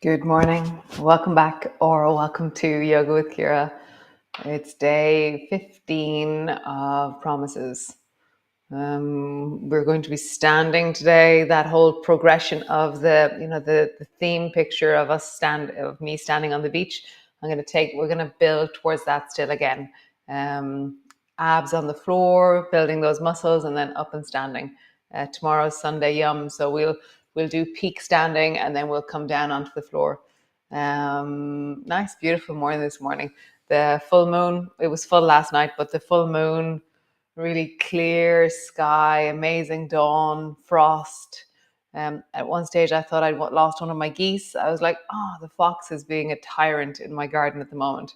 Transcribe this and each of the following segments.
Good morning. Welcome back or welcome to Yoga with Ciara. It's day 15 of promises. We're going to be standing today. That whole progression of the theme picture of me standing on the beach. We're going to build towards that still again. Abs on the floor, building those muscles, and then up and standing. Tomorrow's Sunday Yum, so we'll do peak standing and then we'll come down onto the floor. Nice, beautiful morning this morning. The full moon, it was full last night, but the full moon, really clear sky, amazing dawn, frost. At one stage, I thought I'd lost one of my geese. I was like, oh, the fox is being a tyrant in my garden at the moment.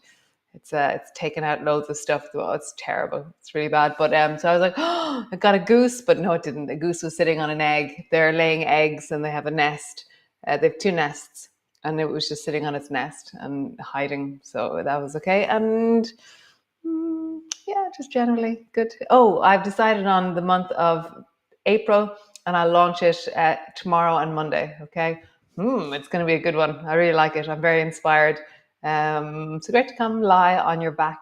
It's taken out loads of stuff. Oh, it's terrible. It's really bad. But so I was like, oh, I got a goose, but no, it didn't. The goose was sitting on an egg. They're laying eggs and they have a nest. They have two nests, and it was just sitting on its nest and hiding. So that was okay. And yeah, just generally good. Oh, I've decided on the month of April, and I'll launch it tomorrow and Monday. Okay. It's going to be a good one. I really like it. I'm very inspired. So great to come lie on your back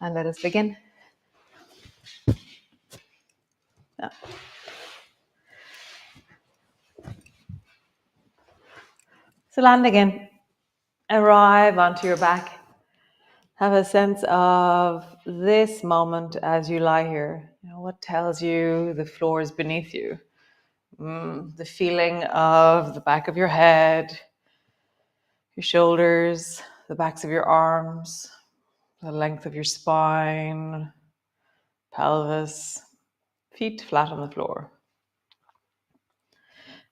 and let us begin. Yeah. So land again. Arrive onto your back. Have a sense of this moment as you lie here. What tells you the floor is beneath you? The feeling of the back of your head, your shoulders, the backs of your arms, the length of your spine, pelvis, feet flat on the floor.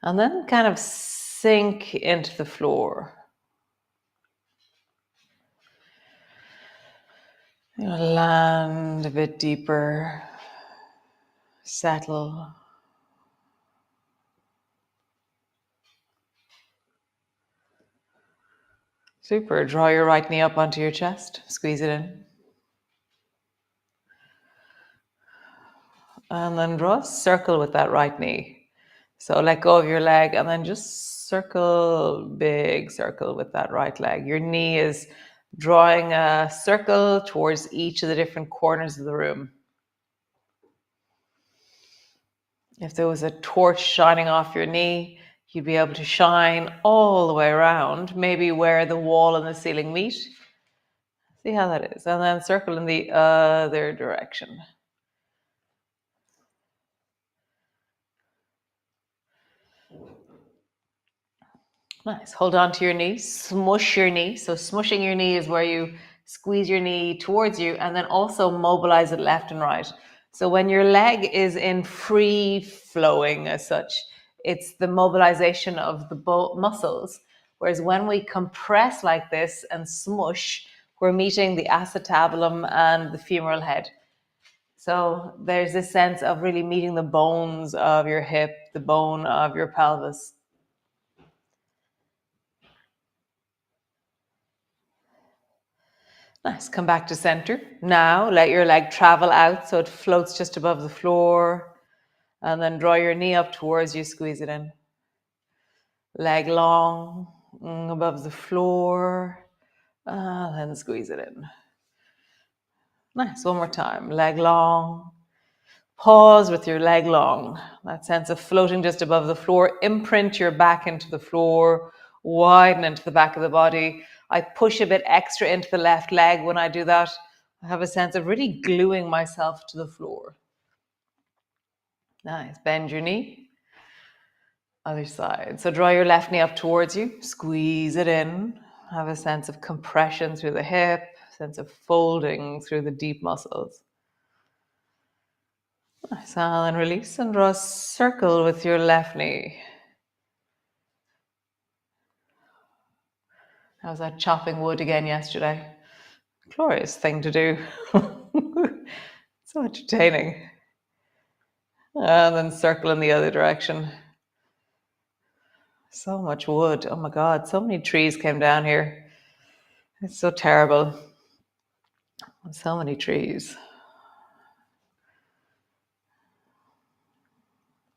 And then kind of sink into the floor. Land a bit deeper, settle. Super. Draw your right knee up onto your chest, squeeze it in. And then draw a circle with that right knee. So let go of your leg and then just circle, big circle with that right leg. Your knee is drawing a circle towards each of the different corners of the room. If there was a torch shining off your knee, you'd be able to shine all the way around, maybe where the wall and the ceiling meet. See how that is. And then circle in the other direction. Nice. Hold on to your knee. Smush your knee. So smushing your knee is where you squeeze your knee towards you and then also mobilize it left and right. So when your leg is in free flowing as such, it's the mobilization of the muscles. Whereas when we compress like this and smush, we're meeting the acetabulum and the femoral head. So there's this sense of really meeting the bones of your hip, the bone of your pelvis. Nice. Come back to center. Now let your leg travel out so it floats just above the floor. And then draw your knee up towards you, squeeze it in. Leg long, above the floor. Then squeeze it in. Nice. One more time. Leg long. Pause with your leg long. That sense of floating just above the floor. Imprint your back into the floor. Widen into the back of the body. I push a bit extra into the left leg when I do that. I have a sense of really gluing myself to the floor. Nice. Bend your knee. Other side. So draw your left knee up towards you. Squeeze it in. Have a sense of compression through the hip. Sense of folding through the deep muscles. Nice. And then release and draw a circle with your left knee. I was out chopping wood again yesterday. Glorious thing to do. So entertaining. And then circle in the other direction. So much wood. Oh my God, so many trees came down here. It's so terrible. So many trees.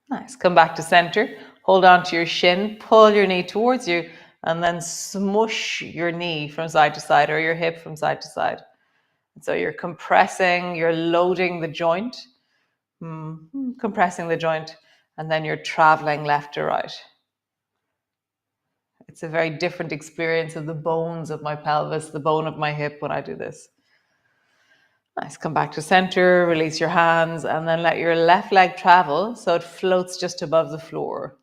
Nice. Come back to center. Hold on to your shin. Pull your knee towards you And then smush your knee from side to side or your hip from side to side. So you're compressing, you're loading the joint, compressing the joint, and then you're traveling left to right. It's a very different experience of the bones of my pelvis, the bone of my hip when I do this. Nice. Come back to center, release your hands, and then let your left leg travel so it floats just above the floor.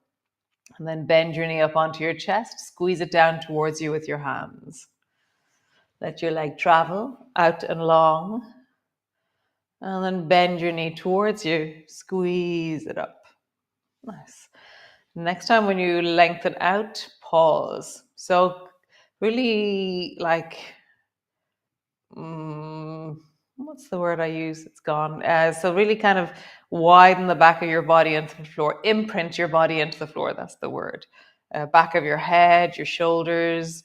And then bend your knee up onto your chest, squeeze it down towards you with your hands. Let your leg travel out and long. And then bend your knee towards you, squeeze it up. Nice. Next time when you lengthen out, pause. So really what's the word I use? It's gone. So really kind of widen the back of your body into the floor. Imprint your body into the floor. That's the word. Back of your head, your shoulders,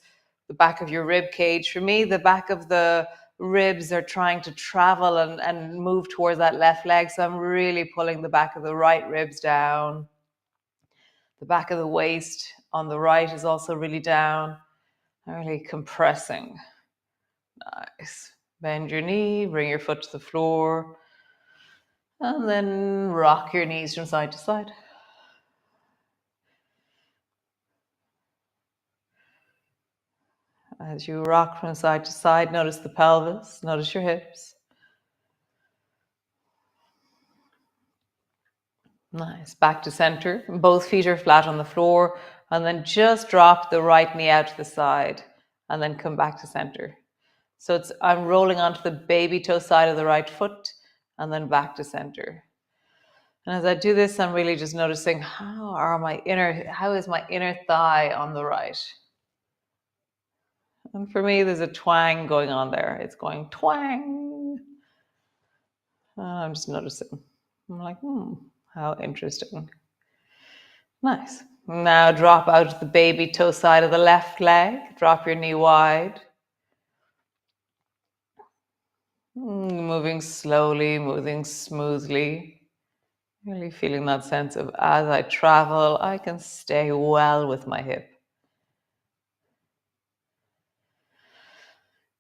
the back of your rib cage. For me, the back of the ribs are trying to travel and move towards that left leg. So I'm really pulling the back of the right ribs down. The back of the waist on the right is also really down. I'm really compressing. Nice. Bend your knee, bring your foot to the floor, and then rock your knees from side to side. As you rock from side to side, notice the pelvis, notice your hips. Nice. Back to center. Both feet are flat on the floor, and then just drop the right knee out to the side, and then come back to center. So I'm rolling onto the baby toe side of the right foot, and then back to center. And as I do this, I'm really just noticing how is my inner thigh on the right? And for me, there's a twang going on there. It's going twang. I'm just noticing. I'm like, how interesting. Nice. Now drop out the baby toe side of the left leg. Drop your knee wide. Moving slowly, moving smoothly. Really feeling that sense of as I travel, I can stay well with my hip.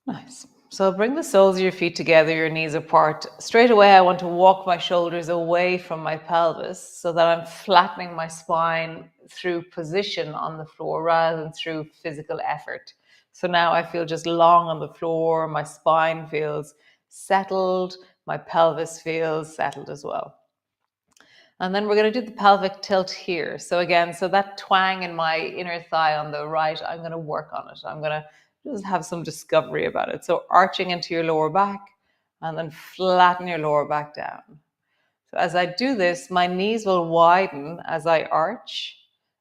Nice. So bring the soles of your feet together, your knees apart. Straight away, I want to walk my shoulders away from my pelvis so that I'm flattening my spine through position on the floor rather than through physical effort. So now I feel just long on the floor. My spine feels settled. My pelvis feels settled as well. And then we're going to do the pelvic tilt here. So again, so that twang in my inner thigh on the right, I'm going to work on it. I'm going to just have some discovery about it. So arching into your lower back and then flatten your lower back down. So as I do this, my knees will widen as I arch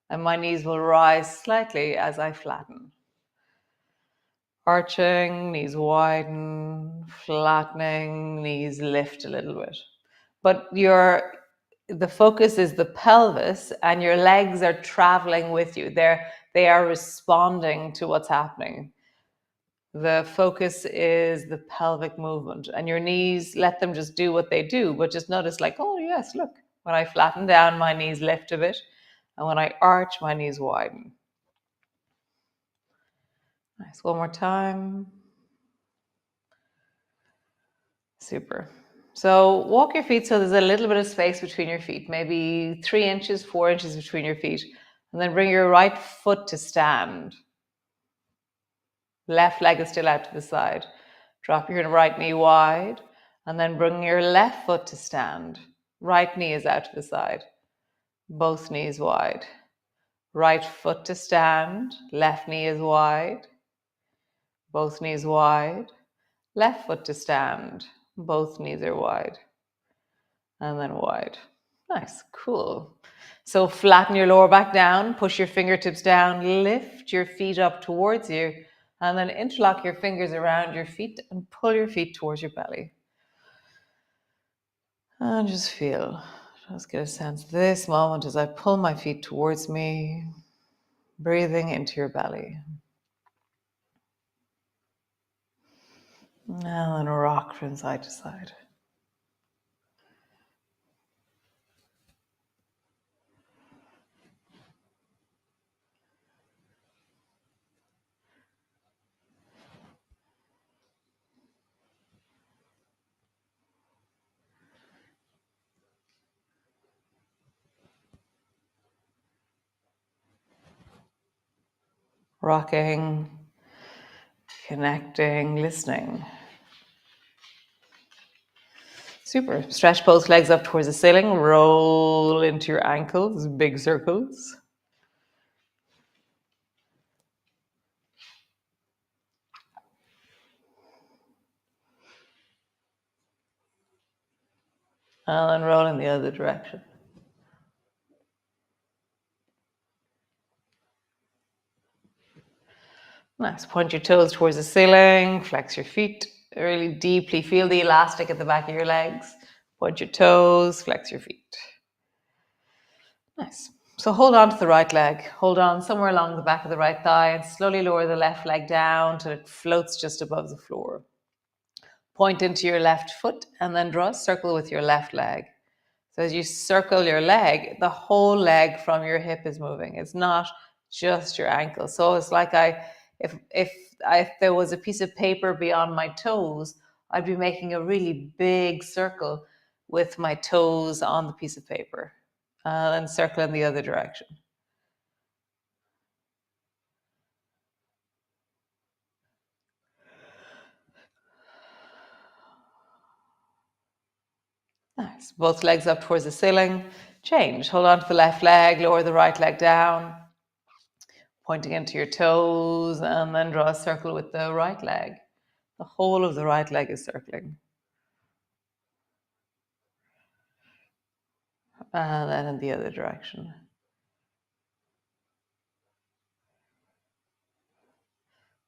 and my knees will rise slightly as I flatten. Arching, knees widen, flattening, knees lift a little bit. But the focus is the pelvis and your legs are traveling with you. They are responding to what's happening. The focus is the pelvic movement and your knees, let them just do what they do, but just notice like, oh yes, look, when I flatten down, my knees lift a bit. And when I arch, my knees widen. Nice, one more time. Super. So walk your feet so there's a little bit of space between your feet, maybe 3 inches, 4 inches between your feet. And then bring your right foot to stand. Left leg is still out to the side. Drop your right knee wide and then bring your left foot to stand. Right knee is out to the side. Both knees wide. Right foot to stand. Left knee is wide. Both knees wide. Left foot to stand. Both knees are wide. And then wide. Nice, cool. So flatten your lower back down, push your fingertips down, lift your feet up towards you, and then interlock your fingers around your feet and pull your feet towards your belly. And just get a sense of this moment as I pull my feet towards me, breathing into your belly. And then rock from side to side. rocking, connecting, listening. Super. Stretch both legs up towards the ceiling. Roll into your ankles, big circles. And then roll in the other direction. Nice. Point your toes towards the ceiling. Flex your feet. Really deeply feel the elastic at the back of your legs. Point your toes. Flex your feet. Nice. So hold on to the right leg. Hold on somewhere along the back of the right thigh and slowly lower the left leg down till it floats just above the floor. Point into your left foot and then draw a circle with your left leg. So as you circle your leg, the whole leg from your hip is moving. It's not just your ankle. So it's like if there was a piece of paper beyond my toes, I'd be making a really big circle with my toes on the piece of paper. And circle in the other direction. Nice. Both legs up towards the ceiling. Change. Hold on to the left leg, lower the right leg down, pointing into your toes, and then draw a circle with the right leg. The whole of the right leg is circling. And then in the other direction.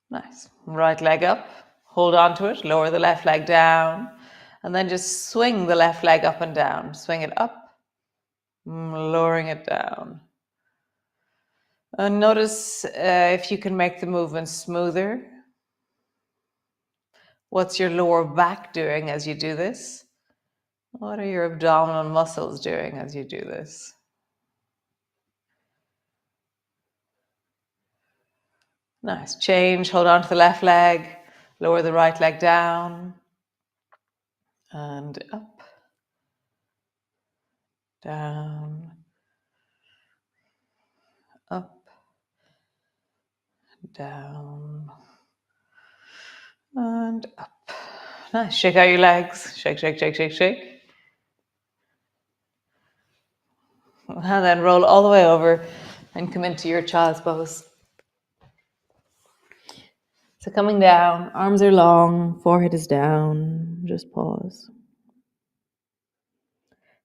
Nice. Right leg up. Hold on to it. Lower the left leg down. And then just swing the left leg up and down. Swing it up, lowering it down. And notice if you can make the movement smoother. What's your lower back doing as you do this? What are your abdominal muscles doing as you do this? Nice. Change. Hold on to the left leg. Lower the right leg down. And up. Down. Up. Down. And up. Nice. Shake out your legs. Shake, shake, shake, shake, shake. And then roll all the way over and come into your child's pose. So coming down, arms are long, forehead is down, just pause.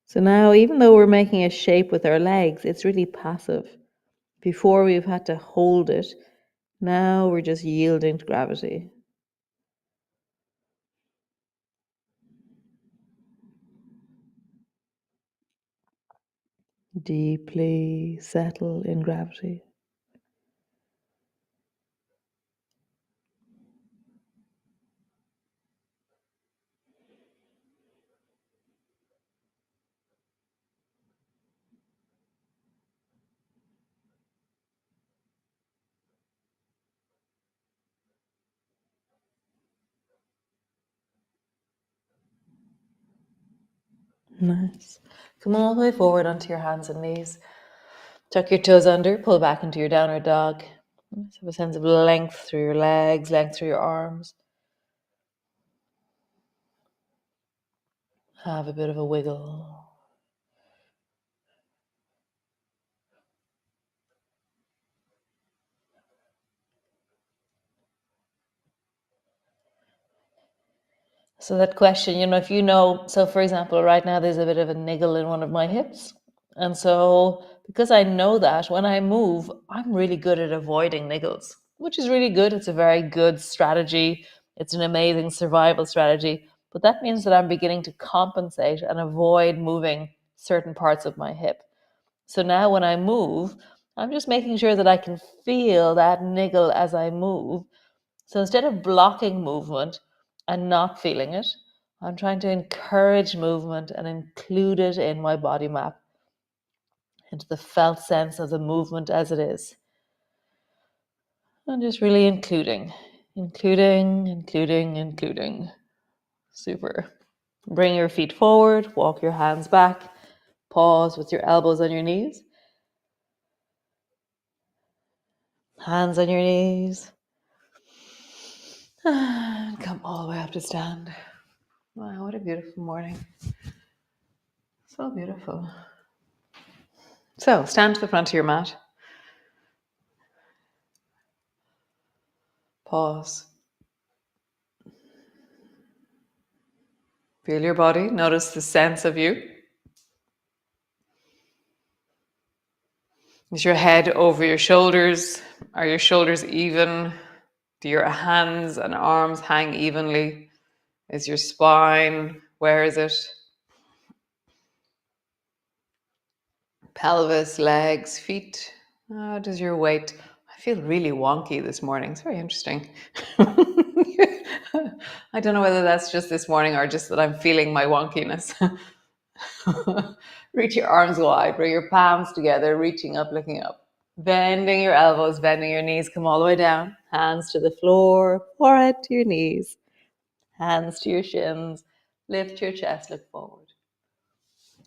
So now, even though we're making a shape with our legs, it's really passive. Before we've had to hold it, now we're just yielding to gravity. Deeply settle in gravity. Nice. Come all the way forward onto your hands and knees. Tuck your toes under, pull back into your downward dog. Have a sense of length through your legs, length through your arms. Have a bit of a wiggle. So that question, if so for example, right now there's a bit of a niggle in one of my hips. And so because I know that when I move, I'm really good at avoiding niggles, which is really good. It's a very good strategy. It's an amazing survival strategy. But that means that I'm beginning to compensate and avoid moving certain parts of my hip. So now when I move, I'm just making sure that I can feel that niggle as I move. So instead of blocking movement and not feeling it, I'm trying to encourage movement and include it in my body map, into the felt sense of the movement as it is. And just really including. Super. Bring your feet forward, walk your hands back, pause with your elbows on your knees. Hands on your knees. And come all the way up to stand. Wow, what a beautiful morning. So beautiful. So stand to the front of your mat. Pause. Feel your body. Notice the sense of you. Is your head over your shoulders? Are your shoulders even? Do your hands and arms hang evenly? Is your spine, where is it? Pelvis, legs, feet. How does your weight? I feel really wonky this morning. It's very interesting. I don't know whether that's just this morning or just that I'm feeling my wonkiness. Reach your arms wide, bring your palms together, reaching up, looking up. Bending your elbows, bending your knees, come all the way down. Hands to the floor, forehead to your knees. Hands to your shins. Lift your chest, look forward.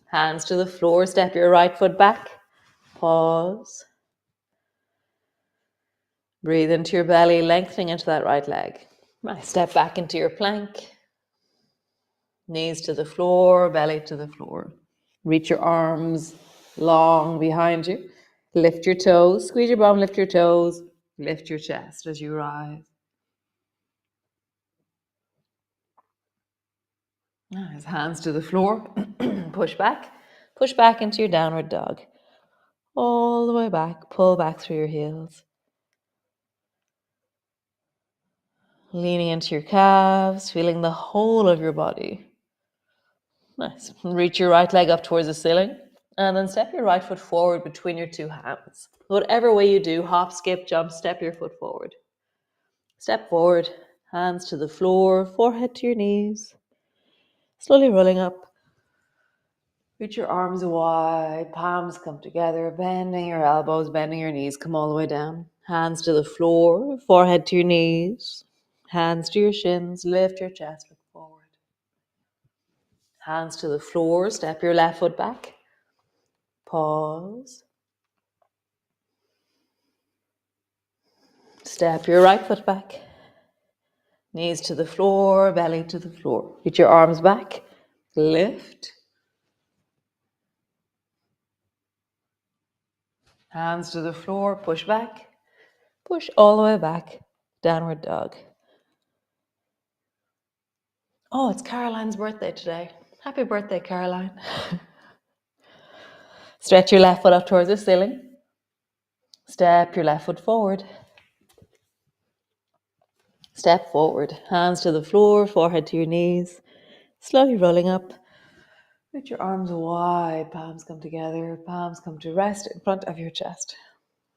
Hands to the floor, step your right foot back. Pause. Breathe into your belly, lengthening into that right leg. Nice. Step back into your plank. Knees to the floor, belly to the floor. Reach your arms long behind you. Lift your toes, squeeze your bum, lift your toes. Lift your chest as you rise. Nice. Hands to the floor. Push back. Push back into your downward dog. All the way back. Pull back through your heels. Leaning into your calves, feeling the whole of your body. Nice. Reach your right leg up towards the ceiling. And then step your right foot forward between your two hands. Whatever way you do, hop, skip, jump, step your foot forward. Step forward, hands to the floor, forehead to your knees. Slowly rolling up. Reach your arms wide, palms come together, bending your elbows, bending your knees, come all the way down. Hands to the floor, forehead to your knees. Hands to your shins, lift your chest, look forward. Hands to the floor, step your left foot back. Pause. Step your right foot back. Knees to the floor, belly to the floor. Reach your arms back. Lift. Hands to the floor, push back. Push all the way back. Downward dog. Oh, it's Caroline's birthday today. Happy birthday, Caroline. Stretch your left foot up towards the ceiling. Step your left foot forward. Step forward. Hands to the floor, forehead to your knees. Slowly rolling up. Reach your arms wide. Palms come together. Palms come to rest in front of your chest.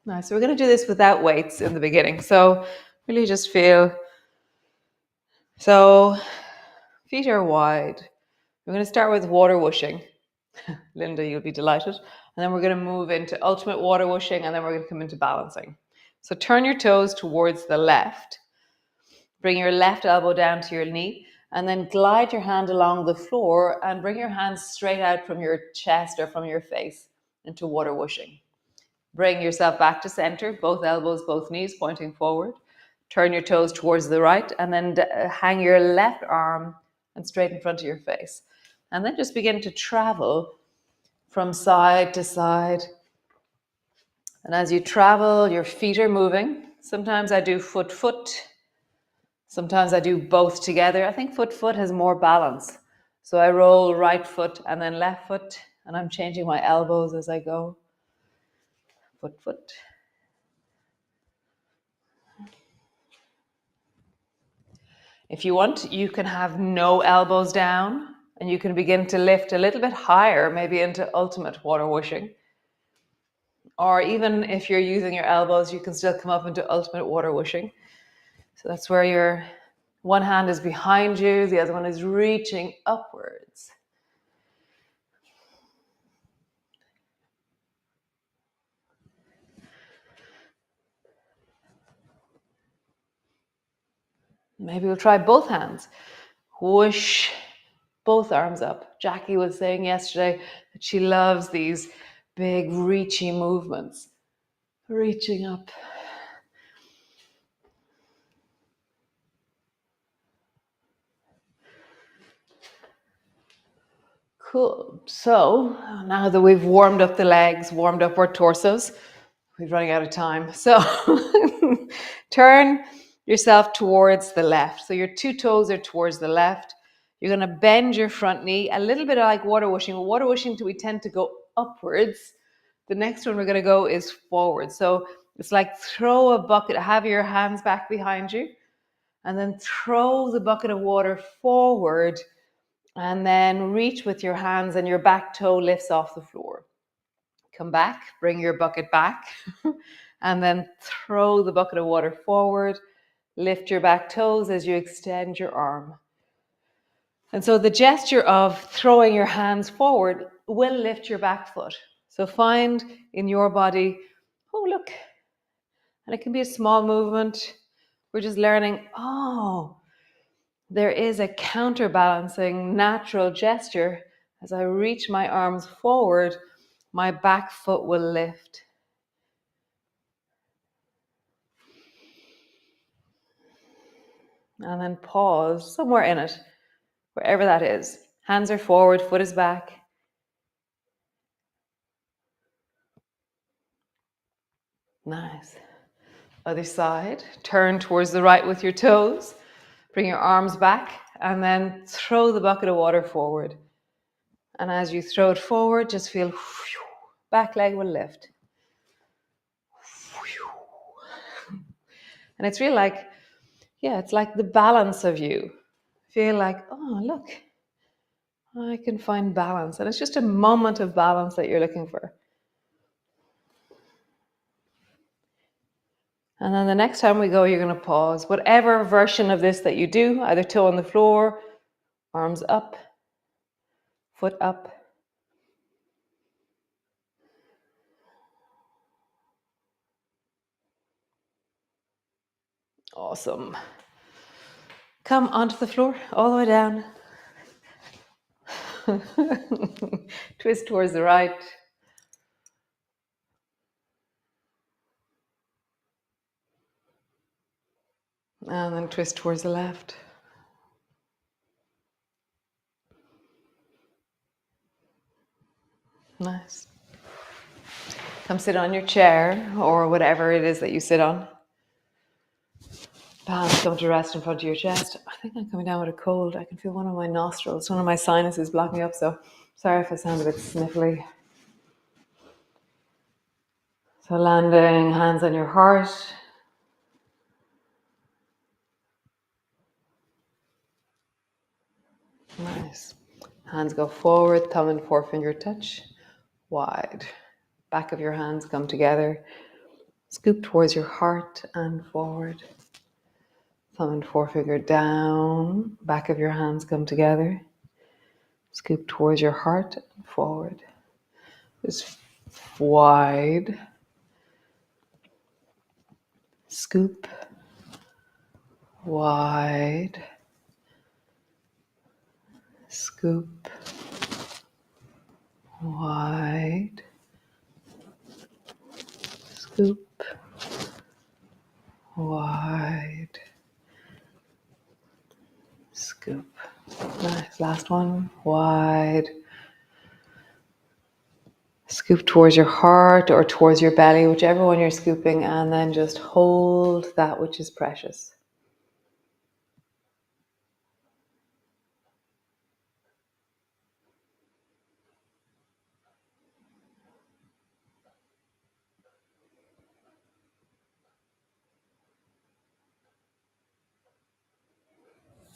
Nice. So we're going to do this without weights in the beginning. So really just feel. So feet are wide. We're going to start with water whooshing. Linda, you'll be delighted. And then we're going to move into ultimate water whooshing, and then we're going to come into balancing. So turn your toes towards the left. Bring your left elbow down to your knee, and then glide your hand along the floor and bring your hands straight out from your chest or from your face into water whooshing. Bring yourself back to center, both elbows, both knees pointing forward. Turn your toes towards the right, and then hang your left arm and straight in front of your face. And then just begin to travel from side to side. And as you travel, your feet are moving. Sometimes I do foot. Sometimes I do both together. I think foot has more balance. So I roll right foot and then left foot, and I'm changing my elbows as I go. Foot. If you want, you can have no elbows down, and you can begin to lift a little bit higher, maybe into ultimate water whooshing. Or even if you're using your elbows, you can still come up into ultimate water whooshing. So that's where your one hand is behind you, the other one is reaching upwards. Maybe we'll try both hands. Whoosh, both arms up. Jackie was saying yesterday that she loves these big reachy movements. Reaching up. Cool. So now that we've warmed up the legs, warmed up our torsos, we're running out of time. So turn yourself towards the left. So your two toes are towards the left. You're going to bend your front knee, a little bit like water washing. Water washing, we tend to go upwards. The next one we're going to go is forward. So it's like throw a bucket, have your hands back behind you, and then throw the bucket of water forward, and then reach with your hands and your back toe lifts off the floor. Come back, bring your bucket back, and then throw the bucket of water forward. Lift your back toes as you extend your arm. And so the gesture of throwing your hands forward will lift your back foot. So find in your body, oh, look. And it can be a small movement. We're just learning, oh, there is a counterbalancing natural gesture. As I reach my arms forward, my back foot will lift. And then pause somewhere in it, wherever that is. Hands are forward, foot is back. Nice. Other side, turn towards the right with your toes. Bring your arms back and then throw the bucket of water forward. And as you throw it forward, just feel back leg will lift. And it's really like, yeah, it's like the balance of you. Feel like, oh, look, I can find balance. And it's just a moment of balance that you're looking for. And then the next time we go, you're going to pause. Whatever version of this that you do, either toe on the floor, arms up, foot up. Awesome. Come onto the floor, all the way down. Twist towards the right. And then twist towards the left. Nice. Come sit on your chair or whatever it is that you sit on. Palms come to rest in front of your chest. I think I'm coming down with a cold. I can feel one of my nostrils, one of my sinuses blocking up. So sorry if I sound a bit sniffly. So landing, hands on your heart. Nice. Hands go forward, thumb and forefinger touch. Wide. Back of your hands come together. Scoop towards your heart and forward. Thumb and forefinger down. Back of your hands come together. Scoop towards your heart and forward. Just wide. Scoop. Wide. Scoop. Wide. Scoop. Wide. Scoop. Nice. Last one. Wide. Scoop towards your heart or towards your belly, whichever one you're scooping, and then just hold that which is precious.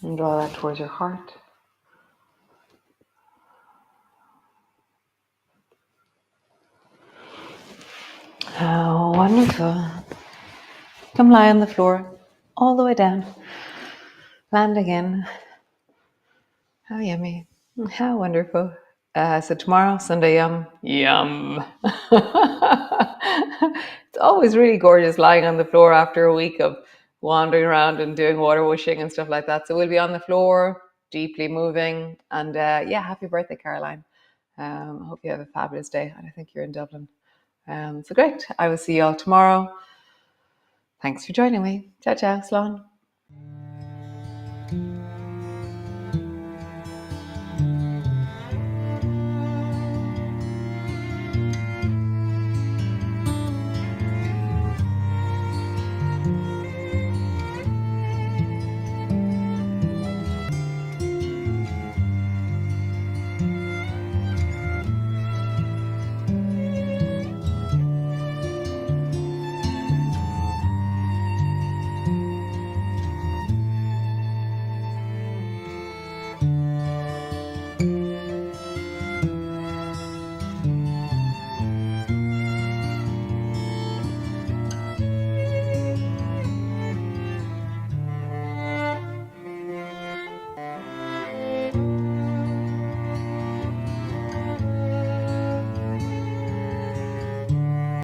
And draw that towards your heart. How wonderful. Come lie on the floor, all the way down. Land again. How yummy. How wonderful. So tomorrow, Sunday yum. Yum. It's always really gorgeous lying on the floor after a week of wandering around and doing water washing and stuff like that. So we'll be on the floor, deeply moving. And yeah, happy birthday, Caroline. I hope you have a fabulous day. And I think you're in Dublin. So great. I will see you all tomorrow. Thanks for joining me. Ciao, ciao, Slán.